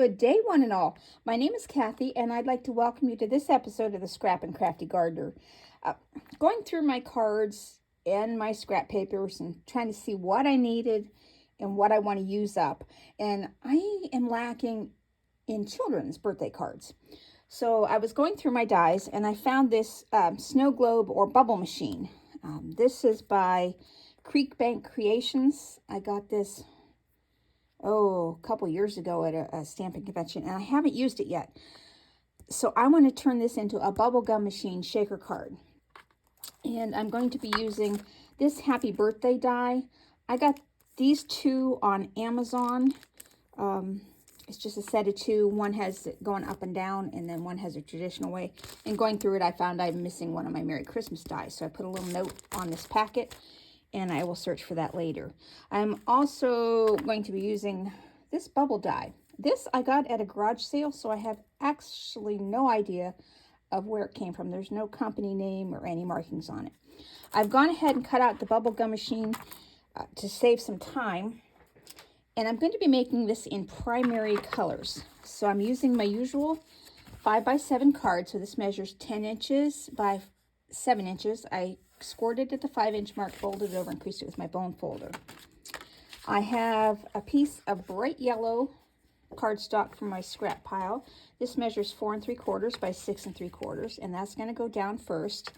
Good day, one and all. My name is Kathy, and I'd like to welcome you to this episode of the Scrap and Crafty Gardener. Going through my cards and my scrap papers and trying to see what I needed and what I want to use up. And I am lacking in children's birthday cards. So I was going through my dies, and I found this snow globe or bubble machine. This is by Cricut Creations. I got this a couple years ago at a stamping convention, and I haven't used it yet. So I want to turn this into a bubblegum machine shaker card. And I'm going to be using this happy birthday die. I got these two on Amazon. It's just a set of two. One has it going up and down, and then one has a traditional way. And going through it, I found I'm missing one of my Merry Christmas dies. So I put a little note on this packet, and I will search for that later. I'm also going to be using this bubble die. This I got at a garage sale, so I have actually no idea of where it came from. There's no company name or any markings on it. I've gone ahead and cut out the bubblegum machine to save some time. And I'm going to be making this in primary colors. So I'm using my usual 5x7 card. So this measures 10 inches by 7 inches. I scored it at the 5-inch mark, folded it over, and creased it with my bone folder. I have a piece of bright yellow cardstock from my scrap pile. This measures 4 3/4 by 6 3/4, and that's going to go down first.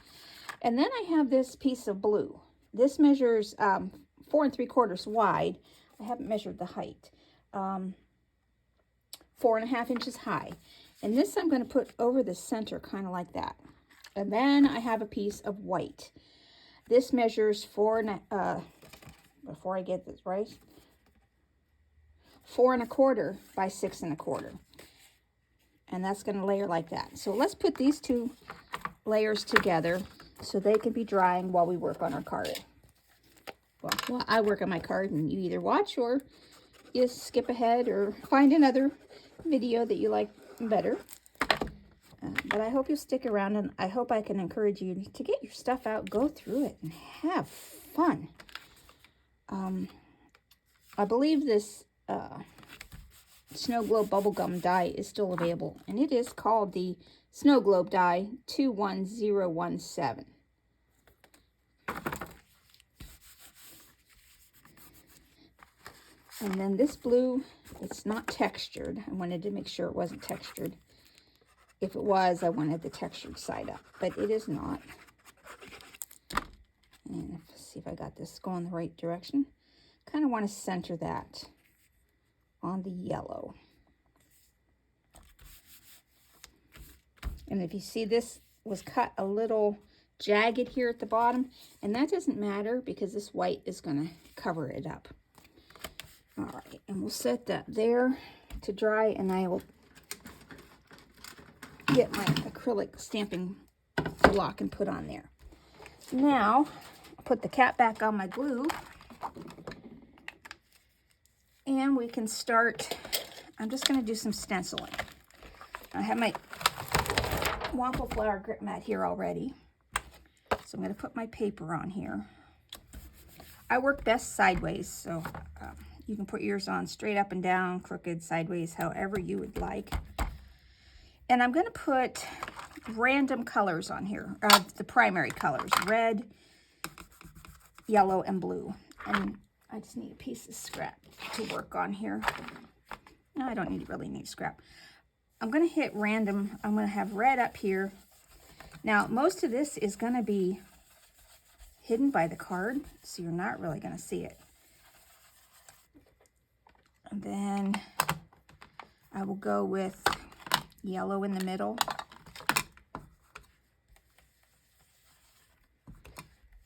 And then I have this piece of blue. This measures 4 3/4 wide. I haven't measured the height. 4.5 inches high. And this I'm going to put over the center, kind of like that. And then I have a piece of white. This measures before I get this right, 4 1/4 by 6 1/4. And that's going to layer like that. So let's put these two layers together so they can be drying while we work on our card. Well, I work on my card, and you either watch or you skip ahead or find another video that you like better. But I hope you'll stick around, and I hope I can encourage you to get your stuff out, go through it, and have fun. I believe this Snow Globe Bubblegum die is still available, and it is called the Snow Globe die 21017. And then this blue, it's not textured. I wanted to make sure it wasn't textured. If it was, I wanted the textured side up, but it is not. And let's see if I got this going the right direction. Kind of want to center that on the yellow. And if you see, this was cut a little jagged here at the bottom, and that doesn't matter because this white is going to cover it up. All right, and we'll set that there to dry, and I will get my acrylic stamping block and put on there. Now, I'll put the cap back on my glue, and we can start. I'm just going to do some stenciling. I have my waffle flower grip mat here already, so I'm going to put my paper on here. I work best sideways, so you can put yours on straight up and down, crooked, sideways, however you would like. And I'm going to put random colors on here, the primary colors, red, yellow, and blue. And I just need a piece of scrap to work on here. No, I don't really need scrap. I'm going to hit random. I'm going to have red up here. Now, most of this is going to be hidden by the card, so you're not really going to see it. And then I will go with yellow in the middle.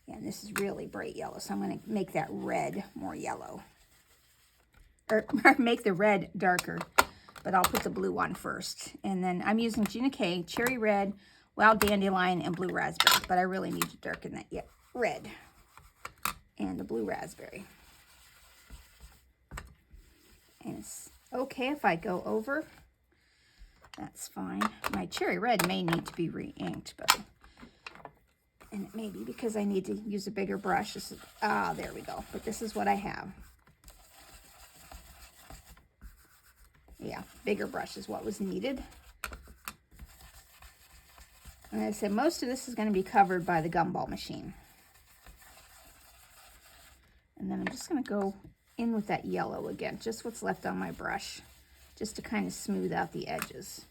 And this is really bright yellow, so I'm going to make that red more yellow. Or make the red darker, but I'll put the blue on first. And then I'm using GinaK, cherry red, wild dandelion, and blue raspberry. But I really need to darken that yet. Red and the blue raspberry. And it's okay if I go over. That's fine. My cherry red may need to be re-inked, but and it may be because I need to use a bigger brush. This is, there we go. But this is what I have. Yeah, bigger brush is what was needed. And I said most of this is going to be covered by the gumball machine. And then I'm just going to go in with that yellow again, just what's left on my brush, just to kind of smooth out the edges.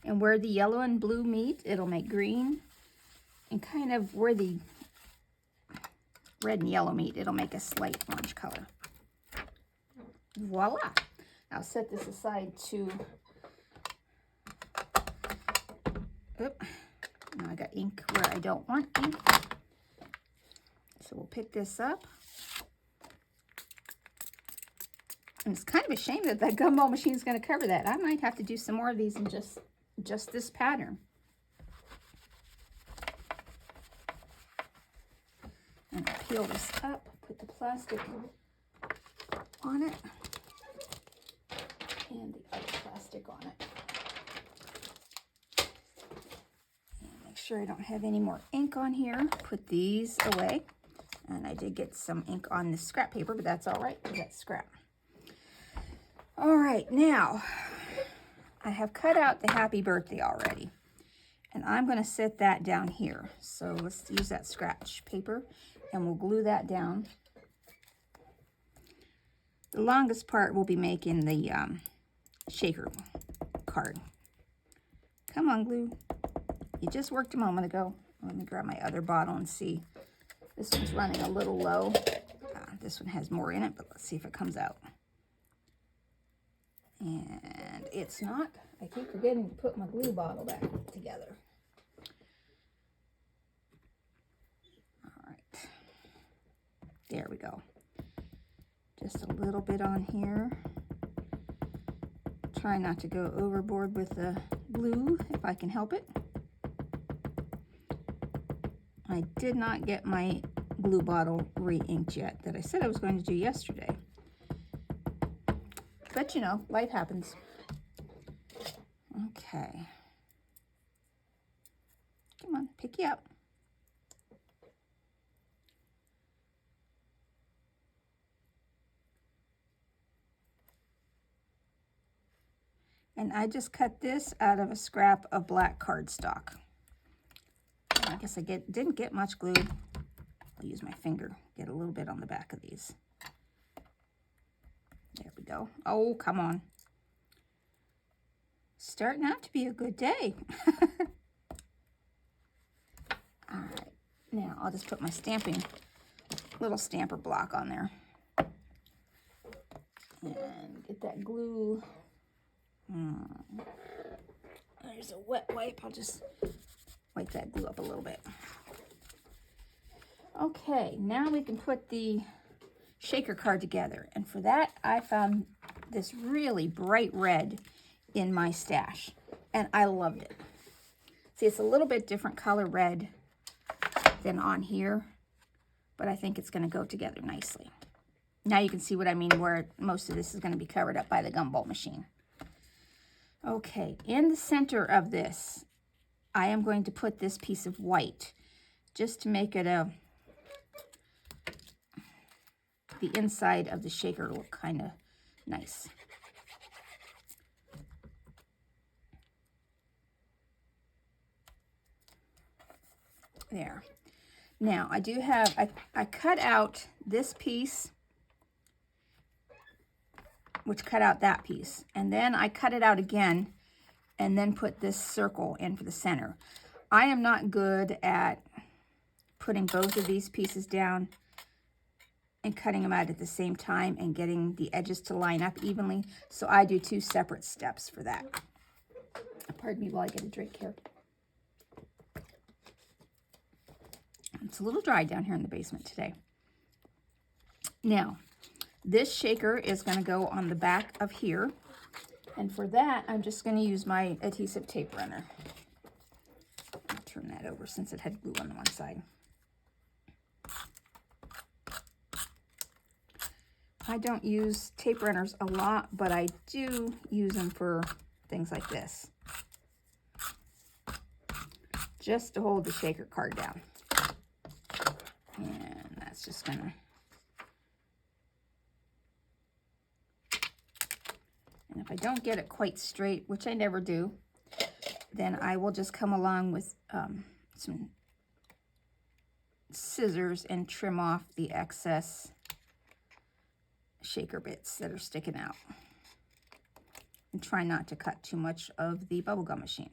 And where the yellow and blue meet, it'll make green. And kind of where the red and yellow meet, it'll make a slight orange color. Voila! I'll set this aside to... Oop. Now I got ink where I don't want ink. So we'll pick this up. And it's kind of a shame that that gumball machine is going to cover that. I might have to do some more of these in just this pattern. And I'll peel this up, put the plastic on it, and the other plastic on it. And make sure I don't have any more ink on here. Put these away. And I did get some ink on this scrap paper, but that's all right, because that's scrap. All right, now I have cut out the happy birthday already. And I'm going to set that down here. So let's use that scratch paper, and we'll glue that down. The longest part we'll be making the shaker card. Come on, glue. You just worked a moment ago. Let me grab my other bottle and see. This one's running a little low. This one has more in it, but let's see if it comes out. And it's not. I keep forgetting to put my glue bottle back together. All right. There we go. Just a little bit on here. Try not to go overboard with the glue if I can help it. I did not get my glue bottle re-inked yet that I said I was going to do yesterday. But you know, life happens. Okay. Come on, pick you up. And I just cut this out of a scrap of black cardstock. I guess I didn't get much glue. I'll use my finger, get a little bit on the back of these. There we go. Oh, come on. Starting out to be a good day. All right, now I'll just put my little stamper block on there. And get that glue. There's a wet wipe. I'll just wipe that glue up a little bit. Okay, now we can put the shaker card together. And for that, I found this really bright red in my stash. And I loved it. See, it's a little bit different color red than on here. But I think it's going to go together nicely. Now you can see what I mean, where most of this is going to be covered up by the gumball machine. Okay, in the center of this, I am going to put this piece of white just to make it the inside of the shaker look kind of nice. There. Now I do have, I cut out this piece, which cut out that piece, and then I cut it out again and then put this circle in for the center. I am not good at putting both of these pieces down and cutting them out at the same time and getting the edges to line up evenly, so I do two separate steps for that. Pardon me while I get a drink here. It's a little dry down here in the basement today. Now, this shaker is going to go on the back of here. And for that, I'm just going to use my adhesive tape runner. I'll turn that over since it had glue on one side. I don't use tape runners a lot, but I do use them for things like this. Just to hold the shaker card down. And that's just gonna And if I don't get it quite straight, which I never do, then I will just come along with some scissors and trim off the excess shaker bits that are sticking out. And try not to cut too much of the bubblegum machine.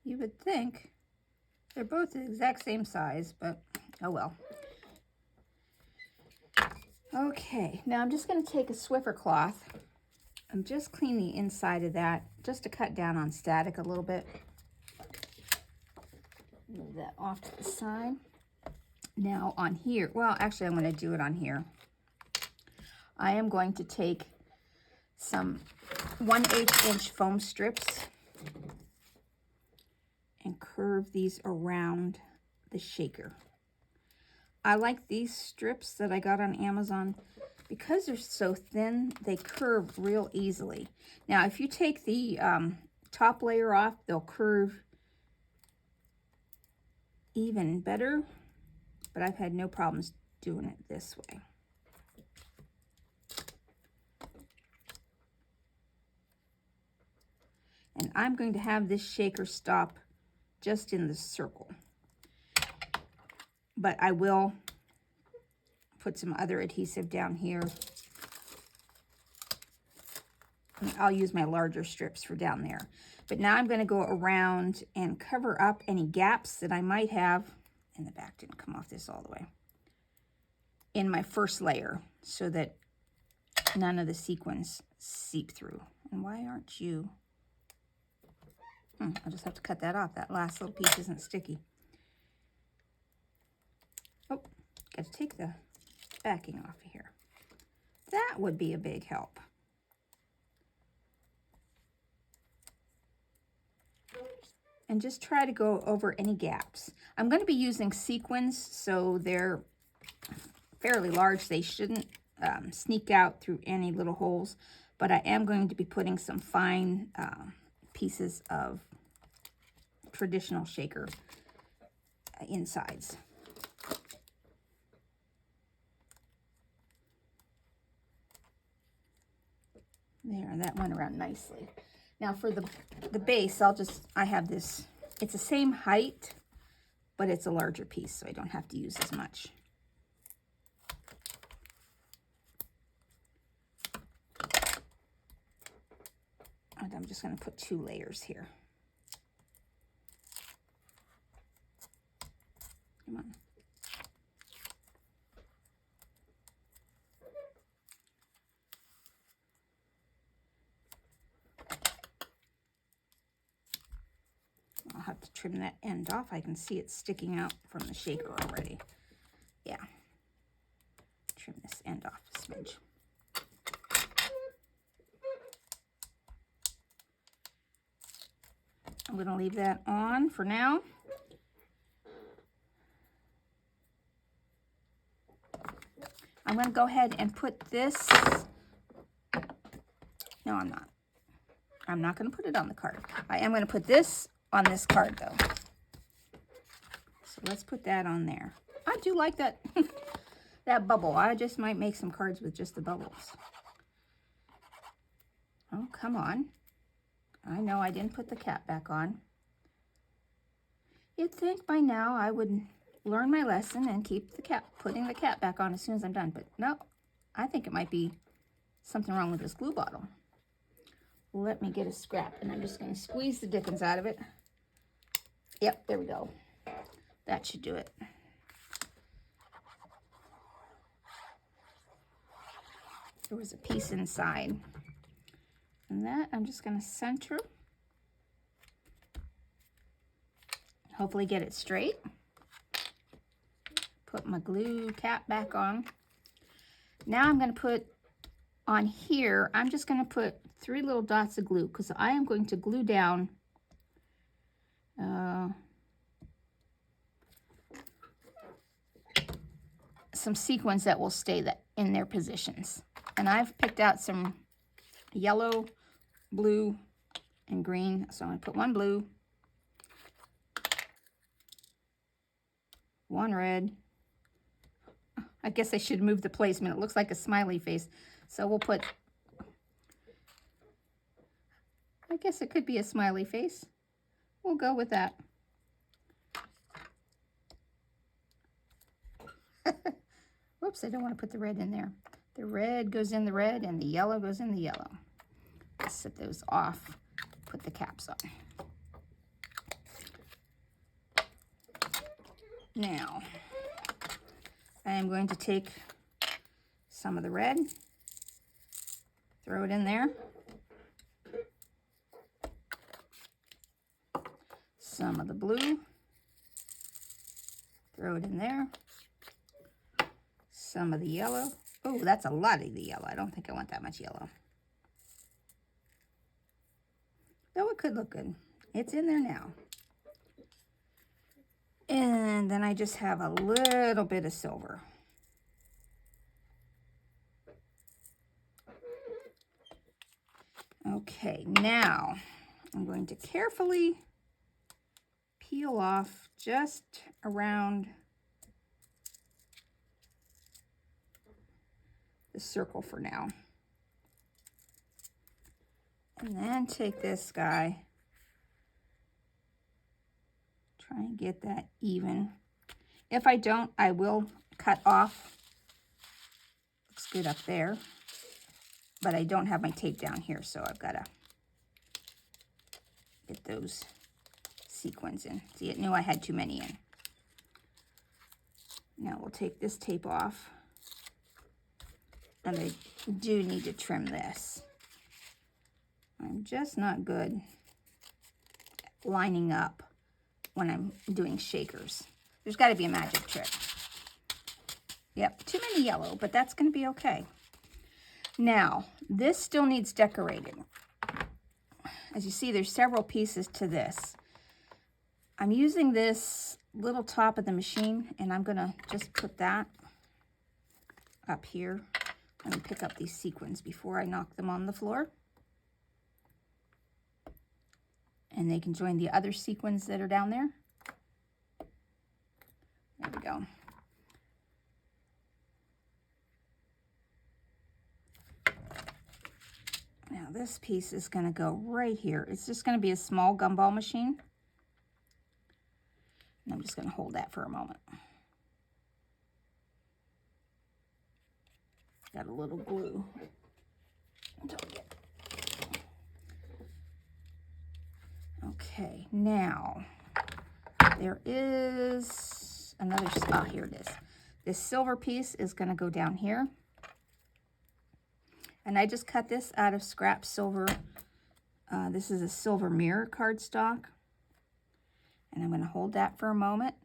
You would think they're both the exact same size, but oh well. Okay, now I'm just going to take a Swiffer cloth and just clean the inside of that, just to cut down on static a little bit. Move that off to the side. Now on here, well, actually I'm going to do it on here. I am going to take some 1/8 inch foam strips and curve these around the shaker. I like these strips that I got on Amazon because they're so thin, they curve real easily. Now, if you take the top layer off, they'll curve even better, but I've had no problems doing it this way. And I'm going to have this shaker stop just in the circle. But I will put some other adhesive down here. And I'll use my larger strips for down there. But now I'm going to go around and cover up any gaps that I might have, and the back didn't come off this all the way, in my first layer, so that none of the sequins seep through. And why aren't you? I'll just have to cut that off. That last little piece isn't sticky. Oh, got to take the backing off of here. That would be a big help. And just try to go over any gaps. I'm going to be using sequins, so they're fairly large. They shouldn't sneak out through any little holes, but I am going to be putting some fine pieces of traditional shaker insides. There, that went around nicely. Now for the base, I have this, it's the same height, but it's a larger piece, so I don't have to use as much. And I'm just going to put 2 layers here. Come on. I'll have to trim that end off. I can see it sticking out from the shaker already. Yeah. Trim this end off a smidge. I'm going to leave that on for now. I'm going to go ahead and put this, no, I'm not. I'm not going to put it on the card. I am going to put this on this card, though. So let's put that on there. I do like that, that bubble. I just might make some cards with just the bubbles. Oh, come on. I know I didn't put the cap back on. You'd think by now I would learn my lesson and keep the cap, putting the cap back on as soon as I'm done. But no, I think it might be something wrong with this glue bottle. Let me get a scrap, and I'm just going to squeeze the dickens out of it. Yep, there we go. That should do it. There was a piece inside. And that I'm just going to center. Hopefully get it straight. Put my glue cap back on. Now I'm going to put on here, I'm just going to put 3 little dots of glue because I am going to glue down some sequins that will stay in their positions. And I've picked out some yellow, blue, and green. So I'm going to put 1 blue, one red. I guess I should move the placement. It looks like a smiley face. So we'll put, I guess it could be a smiley face. We'll go with that. Whoops, I don't want to put the red in there. The red goes in the red and the yellow goes in the yellow. Let's set those off, put the caps on. Now, I am going to take some of the red, throw it in there. Some of the blue, throw it in there. Some of the yellow. Oh, that's a lot of the yellow. I don't think I want that much yellow. Though it could look good. It's in there now. And then I just have a little bit of silver. Okay, now I'm going to carefully peel off just around the circle for now. And then take this guy, try and get that even. If I don't, I will cut off. Looks good up there, but I don't have my tape down here, so I've got to get those sequins in. See, it knew I had too many in. Now we'll take this tape off. And I do need to trim this. I'm just not good at lining up when I'm doing shakers. There's got to be a magic trick. Yep, too many yellow, but that's going to be okay. Now, this still needs decorating. As you see, there's several pieces to this. I'm using this little top of the machine, and I'm going to just put that up here. Let me pick up these sequins before I knock them on the floor. And they can join the other sequins that are down there. There we go. Now this piece is going to go right here. It's just going to be a small gumball machine. And I'm just going to hold that for a moment. Got a little glue. Okay, now there is another spot. Here it is. This silver piece is going to go down here. And I just cut this out of scrap silver. This is a silver mirror cardstock. And I'm going to hold that for a moment.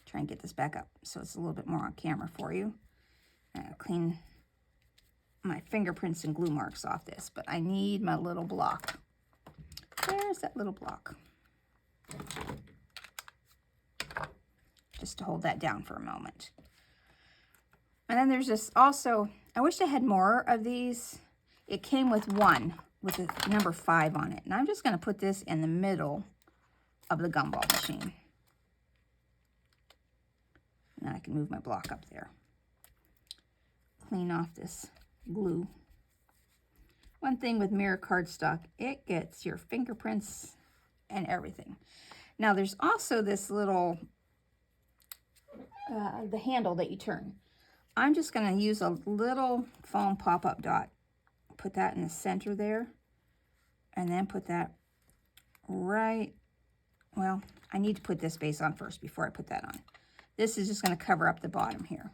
Try and get this back up so it's a little bit more on camera for you. I'll clean my fingerprints and glue marks off this, but I need my little block. There's that little block. Just to hold that down for a moment. And then there's this also, I wish I had more of these. It came with one with a number 5 on it. And I'm just going to put this in the middle of the gumball machine. And then I can move my block up there. Clean off this glue. One thing with mirror cardstock, it gets your fingerprints and everything. Now there's also this little, the handle that you turn. I'm just going to use a little foam pop-up dot. Put that in the center there. And then put that right, well, I need to put this base on first before I put that on. This is just going to cover up the bottom here.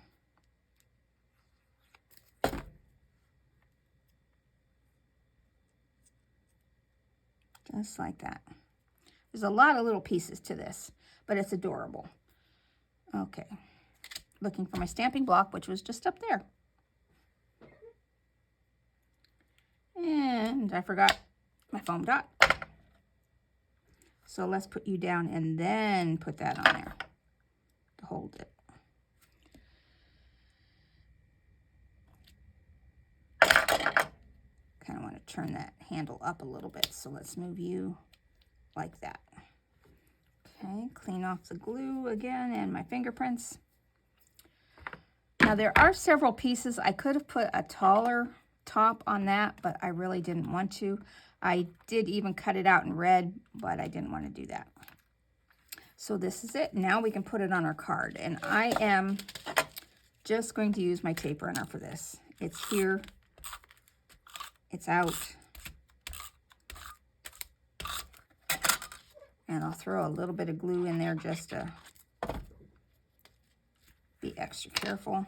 Just like that. There's a lot of little pieces to this, but it's adorable. Okay. Looking for my stamping block, which was just up there. And I forgot my foam dot. So let's put you down and then put that on there to hold it. Kind of want to turn that handle up a little bit, so let's move you like that. Okay, Okay, clean off the glue again and my fingerprints. Now there are several pieces. I could have put a taller top on that, but I really didn't want to. I did even cut it out in red, but I didn't want to do that. So this is it. Now we can put it on our card. And I am just going to use my tape runner for this. It's here. It's out. And I'll throw a little bit of glue in there just to be extra careful.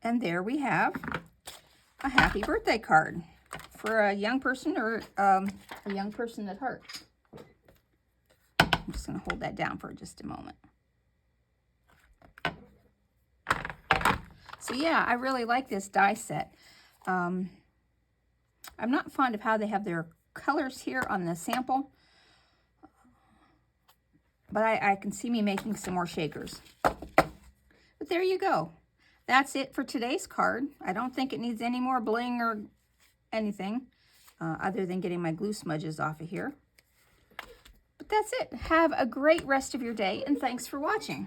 And there we have a happy birthday card for a young person or a young person at heart. I'm just going to hold that down for just a moment. So yeah, I really like this die set. I'm not fond of how they have their colors here on the sample, but I can see me making some more shakers. But there you go. That's it for today's card. I don't think it needs any more bling or anything other than getting my glue smudges off of here. But that's it. Have a great rest of your day, and thanks for watching.